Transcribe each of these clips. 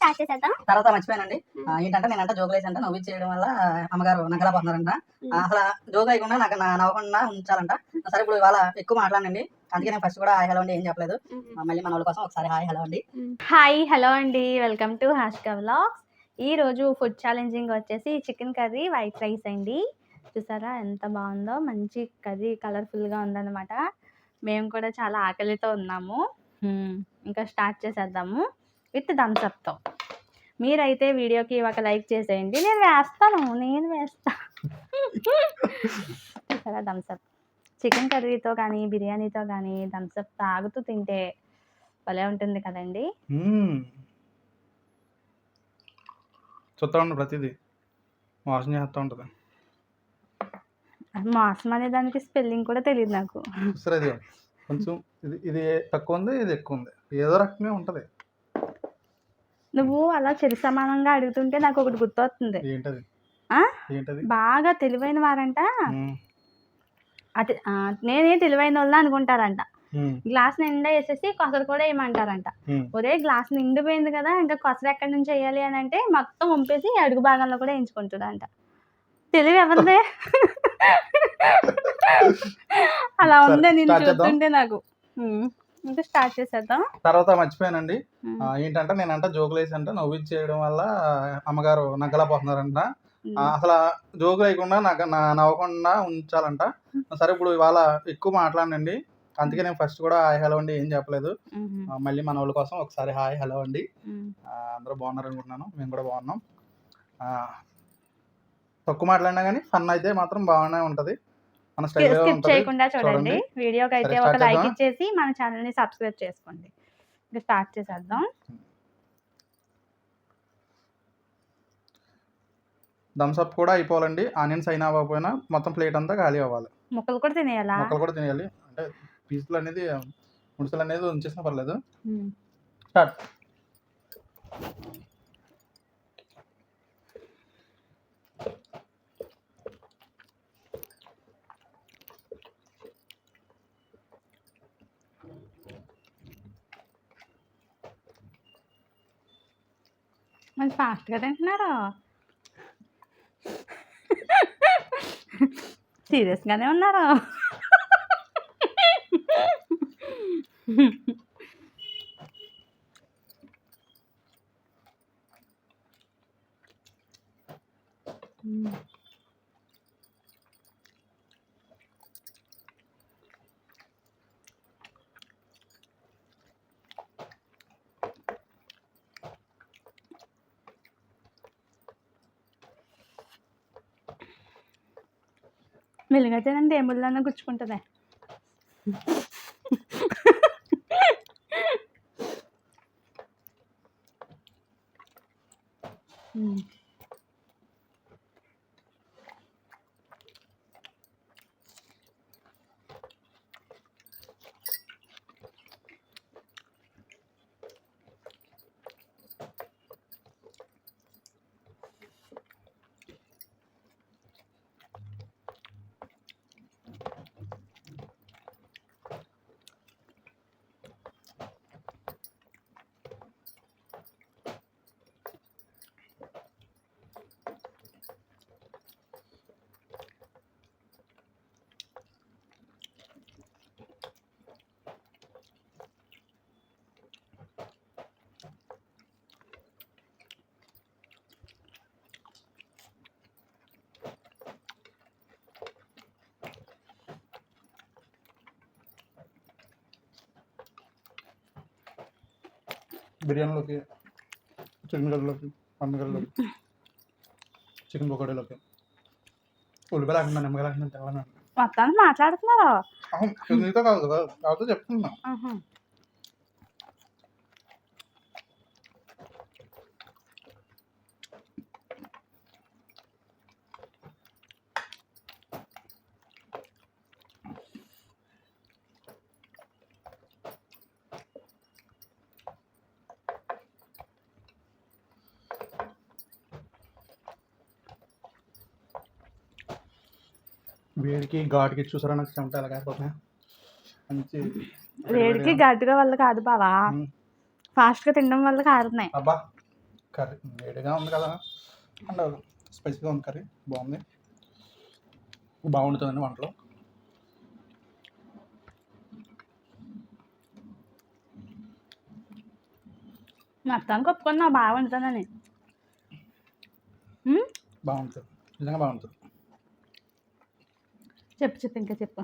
Start చేసేద్దాం. తర్వాత మర్చిపోయానండి. ఏంటంటే నేనంట జోకులు వేసి నవ్వు చేయడం వల్ల అమ్మగారు నగలపోతున్నారంట. అసలు జోక్ వేయకుండా నాకు నవ్వకుండా ఉంచాలంట. సరే ఇప్పుడు ఇవాళ ఎక్కువ మాట్లాడండి, అందుకే నేను ఫస్ట్ కూడా హాయ్ హలో అండి ఏం చెప్పలేదు. మళ్ళీ మన వాళ్ళ కోసం ఒకసారి హాయ్ హలో అండి. హాయ్ హలో అండి, వెల్కమ్ టు హాష్కా వ్లాగ్స్. ఈ రోజు ఫుడ్ ఛాలెంజింగ్ వచ్చేసి చికెన్ కర్రీ వైట్ రైస్ అండి. చూసారా ఎంత బాగుందో, మంచి కర్రీ కలర్ఫుల్గా ఉందన్నమాట. మేము కూడా చాలా ఆకలితో ఉన్నాము. ఇంకా స్టార్ట్ చేసేద్దాము విత్ థమ్స్అప్తో. మీరైతే వీడియోకి ఒక లైక్ చేసేయండి. నేను వేస్తా చూసారా థమ్స్అప్. చికెన్ కర్రీతో కానీ బిర్యానీతో కానీ థమ్స్అప్ తాగుతూ తింటే భలే ఉంటుంది కదండి. చూస్తా ఉండు, ప్రతిదీ వాసన చేస్తూ ఉంటుంది. మాసం అనే దానికి స్పెల్లింగ్ కూడా తెలియదు నాకు. సరే, అది కొంచెం ఇది తక్కువ ఉంది, ఇది ఎక్కువ ఉంది, ఏదో రకంగా ఉంటుంది. నువ్వు అలా చెరి సమానంగా అడుగుతుంటే నాకు ఒకటి గుర్తొస్తుంది. ఏంటది? ఏంటది? బాగా తెలివైన వారంట, అది నేనే తెలివైన వాళ్ళ అనుకుంటారంట. గ్లాస్ నిండా వేసేసి కొసరు కూడా వేయమంటారంట. ఒరే గ్లాస్ నిండిపోయింది కదా, ఇంకా కొసరు ఎక్కడి నుంచి వేయాలి అని అంటే మొత్తం వంపేసి అడుగు భాగంలో కూడా వేయించుకుంటాడంట. తెలివి ఎవరిదే? అలా ఉంది నేను చూస్తుంటే నాకు. ఇంకా స్టార్ట్ చేసేద్దాం. తర్వాత మర్చిపోయానండి. ఏంటంటే నేనంట జోకులు వేసి నవ్వు చేయడం వల్ల అమ్మగారు నగ్గలపోతున్నారంట. అసలు జోకులు వేయకుండా నవ్వకుండా ఉంచాలంట. సరే ఇప్పుడు ఇవాళ ఎక్కువ మాట్లాడండి, అందుకే నేను ఫస్ట్ కూడా హాయ్ హలో అండి ఏం చెప్పలేదు. మళ్ళీ మన వాళ్ళ కోసం ఒకసారి హాయ్ హలో అండి. అందరూ బాగున్నారు అనుకుంటున్నాను, మేము కూడా బాగున్నాం. తక్కువ మాట్లాడినా కానీ ఫన్ అయితే మాత్రం బాగానే ఉంటది. మన స్టైల్ చేయకుండా చూడండి. వీడియోకి అయితే ఒక లైక్ ఇచ్చేసి మన ఛానల్ ని సబ్స్క్రైబ్ చేసుకోండి. ఇంకా స్టార్ట్ చేసేద్దాం. థమ్స్ అప్ కూడా అయిపోవాలండి. ఆనియన్స్ అయినా అవ్వకపోయినా మొత్తం ప్లేట్ అంతా ఖాళీ అవ్వాలి. ముక్కలు కూడా తినేయాలా? ముక్కలు కూడా తినేయాలి. అంటే పీసులు అనేది ముడుసులు అనేది ఉంచేసినా పర్లేదు. స్టార్ట్. మంచి ఫాస్ట్గా తింటున్నారు. సీరియస్గానే ఉన్నారు. మెల్లిగా తినండి, ఏముళ్ళన్నా గుచ్చుకుంటుంది. బిర్యానీలోకి, చికెన్ కర్రీలోకి, పండు కర్రీలోకి, చికెన్ పకోడీలోకి ఉల్లిపాయ లేకుండా నిమ్మకాయ లేకుండా తెలంగాణ మొత్తానికి మాట్లాడుతున్నారా? నీతో కాదు కాదు చెప్తున్నా. వేడికి ఘాటుకి చూసారా నాకు చెమట ఎలా కాకపోతే మంచి వేడికి ఘాటుగా వల్ల కాదు బావా, ఫాస్ట్గా తినడం వల్ల కారుతున్నాయి. అబ్బా కర్రీ వేడిగా ఉంది కదా అండ్ స్పైసీగా ఉంది కర్రీ బాగుంది బాగుంటుందండి వంటలో. మొత్తానికి ఒప్పుకున్నా బాగా ఉంటుందని. బాగుంటుంది నిజంగా బాగుంటుంది. చెప్పు ఇంకా చెప్పు.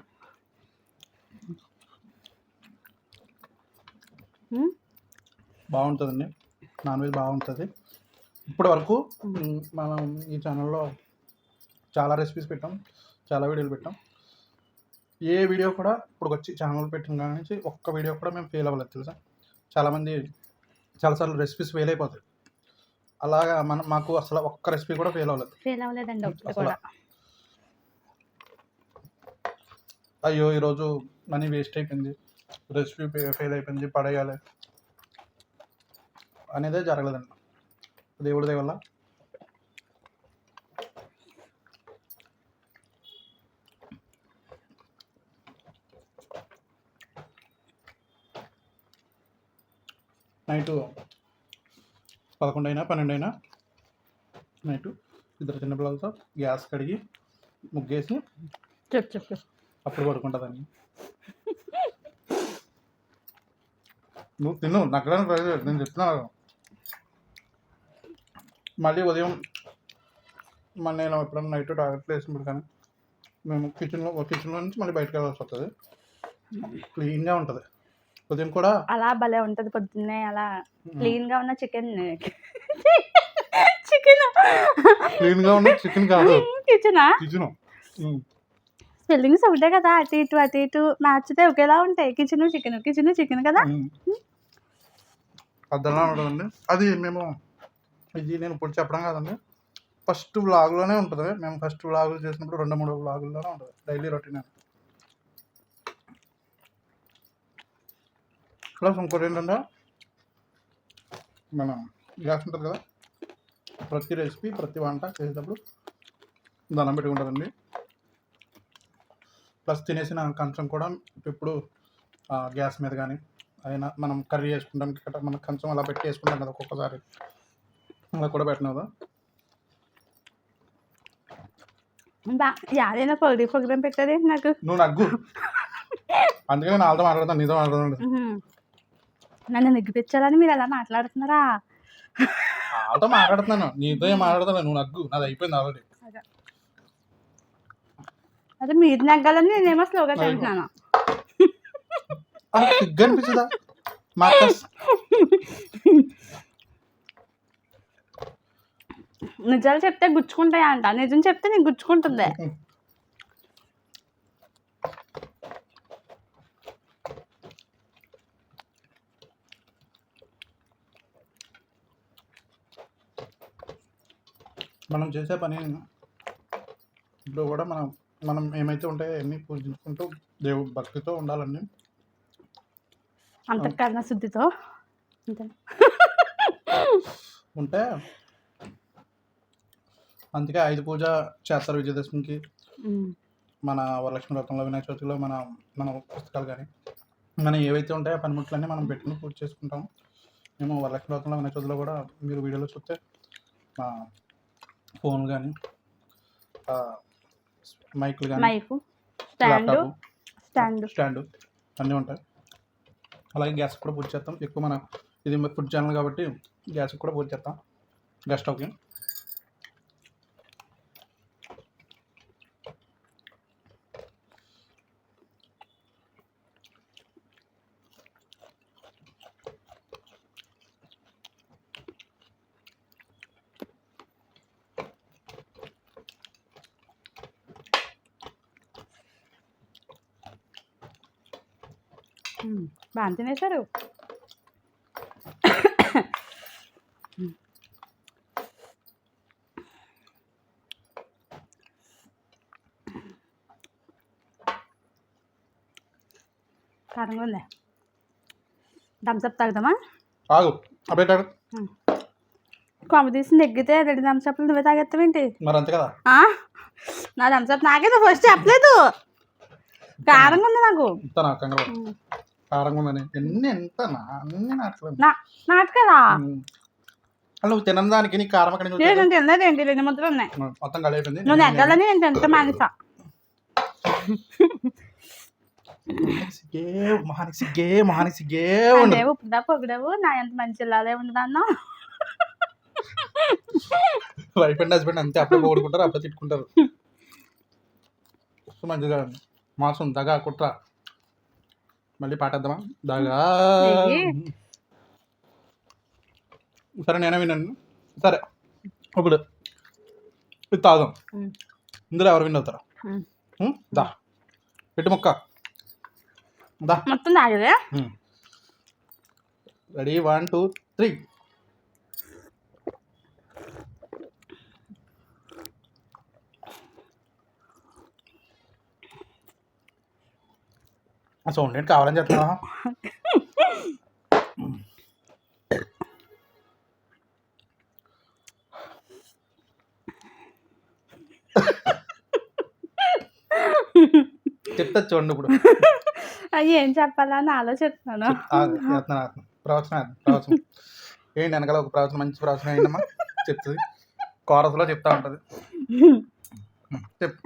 బాగుంటుందండి నాన్ వెజ్ బాగుంటుంది. ఇప్పటి వరకు మనం ఈ ఛానల్లో చాలా రెసిపీస్ పెట్టాం, చాలా వీడియోలు పెట్టాం. ఏ వీడియో కూడా ఇప్పుడు వచ్చి ఛానల్ పెట్టిన కాడి నుంచి ఒక్క వీడియో కూడా మేము ఫెయిల్ అవ్వలేదు తెలుసా. చాలామంది చాలాసార్లు రెసిపీస్ ఫెయిల్ అయిపోతాయి, అలాగా మాకు అసలు ఒక్క రెసిపీ కూడా ఫెయిల్ అవ్వలేదండి అసలు. అయ్యో ఈరోజు మనీ వేస్ట్ అయిపోయింది, రెసిపీ ఫెయిల్ అయిపోయింది, పడేయాలి అనేదే జరగలేదండి దేవుడి దయ వల్ల. నైటు 11 అయినా 12 అయినా నైటు ఇద్దరు చిన్నపిల్లలతో గ్యాస్ కడిగి ముగ్గేసి చెప్పు అప్పుడు పడుకుంటుందండి. నువ్వు తిను నగ్గడానికి ట్రై చేయదు, నేను చెప్తున్నాను. మళ్ళీ ఉదయం నేను ఎప్పుడన్నా నైట్ టాయిలెట్లో వేసినప్పుడు కానీ మేము కిచెన్లో నుంచి మళ్ళీ బయటకు వెళ్ళాల్సి వస్తుంది. క్లీన్గా ఉంటుంది. ఉదయం కూడా అలా భలే ఉంటుంది పొద్దున్నే అలా క్లీన్గా ఉన్న చికెన్ క్లీన్గా ఉన్న చికెన్ కాదు కిచెనా కిచెన్. స్పెల్లింగ్స్ ఒకటే కదా, అటు ఇటు మార్చితే ఒకేలా ఉంటాయి. చికెన్ కదా. అర్థంగా ఉంటుందండి అది. ఇది నేను ఇప్పుడు చెప్పడం కాదండి, ఫస్ట్ వ్లాగ్లోనే ఉంటుంది. మేము ఫస్ట్ వ్లాగులు చేసినప్పుడు 2-3 వ్లాగుల్లోనే ఉంటుంది డైలీ రొటీన్. ప్లస్ ఇంకోటి ఏంటంటే మన గ్యాస్ ఉంటుంది కదా, ప్రతి రెసిపీ ప్రతి వంట చేసేటప్పుడు దండం పెట్టుకుంటారండి. ప్లస్ తినేసిన కంచం కూడా ఇప్పుడు గ్యాస్ మీద కానీ అయినా మనం కర్రీ చేసుకుంటానికి మన కంచం అలా పెట్టి వేసుకుంటాం కదా ఒక్కొక్కసారి, అలా కూడా పెట్టిన కదా. యాదైనా ప్రోగ్రామ్ పెట్టేది నాకు. నువ్వు నగ్గు, అందుకే నేను వాళ్ళతో మాట్లాడతాను, నీతో మాట్లాడతాను. నన్ను నెగ్గిపించాలని మీరు ఎలా మాట్లాడుతున్నారా? వాళ్ళతో మాట్లాడుతున్నాను, నీతో ఏం మాట్లాడతాను. నువ్వు నగ్గు, నాది అయిపోయింది ఆల్రెడీ. అదే మీరు నెగ్గాలని నేనేమో స్లోగా తింటున్నాను. సిగ్గు అనిపించదా? నిజాలు చెప్తే గుచ్చుకుంటాయా అంట, నిజం చెప్తే నీకు గుచ్చుకుంటుంది. మనం చేసే పని ఇంట్లో కూడా మనం ఏమైతే ఉంటాయో అన్నీ పూజించుకుంటూ దేవుడు భక్తితో ఉండాలండి. అంతఃకరణ శుద్ధితో ఉంటే అందుకే 5 పూజ చేస్తారు విజయదశమికి. మన వరలక్ష్మి వ్రతంలో, వినాయక చవితిలో మన పుస్తకాలు కానీ మనం ఏవైతే ఉంటాయో ఆ పనిముట్లన్నీ మనం పెట్టుకుని పూజ చేసుకుంటాం. మేము వరలక్ష్మి వ్రతంలో, వినాయక చవితిలో కూడా మీరు వీడియోలో చూస్తే ఫోన్ కానీ మైకులు కానీ స్టాండ్ అన్నీ ఉంటాయి. అలాగే గ్యాస్ కూడా పూజ చేస్తాం. ఎక్కువ ఇది ఫుడ్ ఛానల్ కాబట్టి గ్యాస్ కూడా పూజ చేస్తాం, గ్యాస్ స్టవ్కి. బాగా తినేశారు. కారంగా ఉంది. థమ్స్అప్ తాగుదామా? ఆగు, అబ్బాయి కొమ్మ తీసి నెగ్గితే 2 థమ్స్అప్లు నువ్వే తాగేస్తావేంటి? మరి అంతే కదా. నా థమ్స్అప్ నాకే ఫస్ట్ చెప్పలేదు. కారంగా ఉంది నాకు. కారంగా ఉందని ఎన్ని ఎంత అన్ని నాటకాలు నాటకాలా? అసలు నువ్వు తినని దానికి నీకు కారం ఎక్కడి నుంచి వచ్చేది? నేను తిన్నది ఏంటి 2 ముద్దలు ఉన్నాయి. మొత్తం కలిపి నువ్వు నెగ్గాలని నేను తింటా మానేసా. మొహానికి సిగ్గే అంటే ఉప్పుదా పొగిడవు నా ఎంత మంచి ఇల్లాలే ఉండదన్నా. వైఫ్ అండ్ హస్బెండ్ అంతే, అప్పుడే ఓడుకుంటారు, అప్పుడే తిట్టుకుంటారు. మంచిగా మాసం దగా కుట్ర. మళ్ళీ పాటేద్దామా? దగా. సరే నేనే విన్నాను. సరే ఇప్పుడు ఇది తాగుదాం. ఇందులో ఎవరు విన్ అవుతారు? దా పెట్టు ముక్క. దా మొత్తం తాగదే. రెడీ 1 2 3. సౌండ్ ఏంటి కావాలని చెప్తున్నా? చెప్తా చూడండి ఇప్పుడు. అయ్యి ఏం చెప్పాలని ఆలోచిస్తున్నాను. ప్రవచనం ఏంటి వెనకాల ఒక ప్రవచనం, మంచి ప్రవచనం ఏంటమ్మా చెప్తుంది, కోరస్లో చెప్తా ఉంటుంది. చెప్పు.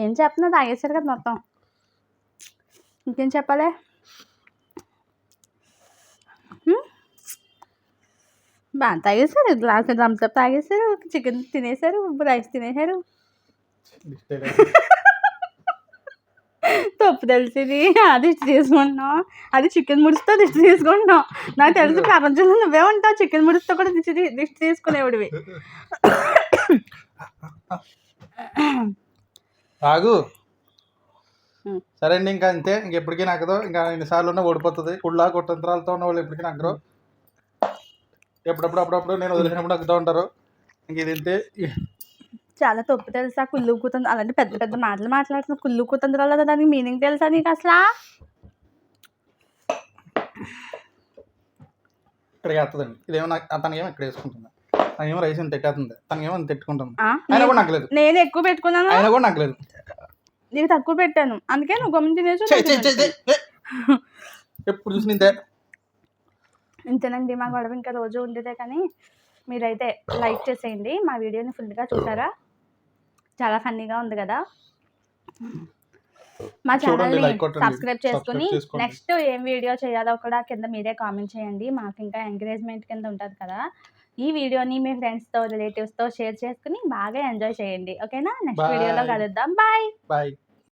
ఏం చెప్తున్నా తాగేసారు కదా మొత్తం, ఇంకేం చెప్పాలి? బాగా తాగేసారు, గ్లాస్ థమ్స్అప్ తాగేసారు, చికెన్ తినేసారు, రైస్ తినేసారు. తప్పు తెలిసింది, అది తీసుకుంటున్నాం, అది చికెన్ ముడితో దిష్టి తీసుకుంటున్నాం. నాకు తెలిసి ప్రపంచంలో నువ్వే ఉంటావు చికెన్ ముడితో కూడా దిష్టి తీసుకునేవాడివి. తాగు. సరే అండి, ఇంకా అంతే, ఇంకెప్పటికీ నగ్గదు. ఇంకా ఎన్నిసార్లు ఉన్నా ఓడిపోతుంది. కుళ్ళ కుట్టంత్రాలతో ఉన్న వాళ్ళు ఎప్పటికీ నగ్గరు. అప్పుడప్పుడు నేను వదిలేసినప్పుడు నగ్గుతూ ఉంటారు. ఇంక ఇది అంతే. చాలా తప్పు తెలుసా, కుళ్ళు కూతంది అలాంటి పెద్ద పెద్ద మాటలు మాట్లాడుతున్నా. కుళ్ళు కూతంత్రాలు కదా, దానికి మీనింగ్ తెలుసా నీకు అసలు? ఇక్కడికి వేస్తుందండి. ఇదేమో తనకేమో ఇక్కడ వేసుకుంటుంది, తనేమో రైస్ తిట్టేస్తుంది, తనకేమో తిట్టుకుంటుంది. అయినా కూడా నగ్గలేదు. నేను ఎక్కువ పెట్టుకున్నాను, అయినా కూడా నగ్గలేదు. నీకు తక్కువ పెట్టాను, అందుకే నువ్వు గమ్మున తినేసి. ఎప్పుడు చూసి ఇంతే. ఇంతేనండి మా గొడవ, ఇంకా రోజు ఉండేదే. కానీ మీరైతే లైక్ చేసేయండి, మా వీడియోని ఫుల్గా చూసారా? చాలా ఫన్నీగా ఉంది కదా. మా ఛానల్ని సబ్స్క్రైబ్ చేసుకుని నెక్స్ట్ ఏం వీడియో చేయాలో కూడా కింద మీరే కామెంట్ చేయండి. మాకు ఇంకా ఎంకరేజ్మెంట్ కింద ఉంటుంది కదా. ఈ వీడియోని మీ ఫ్రెండ్స్తో రిలేటివ్స్తో షేర్ చేసుకుని బాగా ఎంజాయ్ చేయండి. ఓకేనా? నెక్స్ట్ వీడియోలో కలుద్దాం. బాయ్.